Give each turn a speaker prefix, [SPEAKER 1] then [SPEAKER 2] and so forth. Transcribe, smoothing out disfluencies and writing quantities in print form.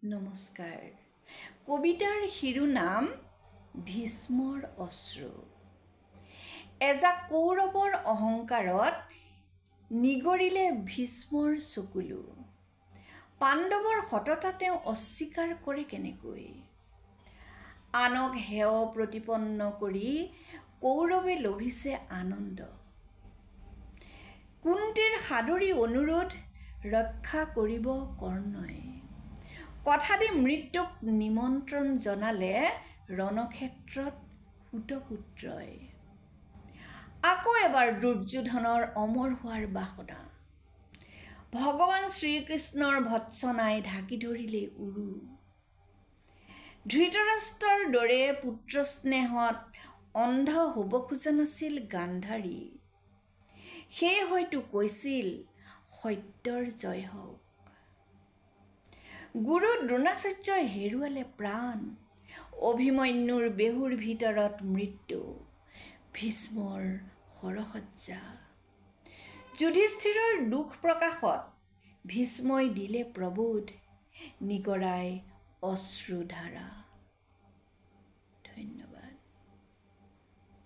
[SPEAKER 1] নমস্কাৰ। কবিতাৰ শিৰোনাম ভীষ্মৰ অশ্ৰু। এজাক কৌৰৱৰ অহংকাৰত নিগৰিলে ভীষ্মৰ চকুলো। পাণ্ডৱৰ সততা তেওঁ অস্বীকাৰ কৰে কেনেকৈ? আনক হেয় প্ৰতিপন্ন কৰি কৌৰৱে লভিছে আনন্দ। কুন্তীৰ সাদৰী অনুৰোধ ৰক্ষা কৰিব কৰ্ণই। কথা দি মৃত্যুক নিমন্ত্ৰণ জনালে ৰণক্ষেত্ৰত সুতপুত্ৰই। আকৌ এবাৰ দুৰ্যোধনৰ অমৰ হোৱাৰ বাসনা। ভগৱান শ্ৰীকৃষ্ণৰ ভৎসনাই ঢাকি ধৰিলে উৰু। ধৃতৰাষ্ট্ৰৰ দৰে পুত্ৰস্নেহত অন্ধ হ'ব খোজা নাছিল গান্ধাৰী। সেয়ে হয়তো কৈছিল সত্যৰ জয় হওক। গুৰু দ্ৰোণাচাৰ্যই হেৰুৱালে প্ৰাণ। অভিমন্যুৰ বেহুৰ ভিতৰত মৃত্যু। ভীষ্মৰ শৰসজ্জা। যুধিষ্ঠিৰৰ দুখ প্ৰকাশত ভীষ্মই দিলে প্ৰবোধ। নিগৰাই অশ্ৰুধাৰা।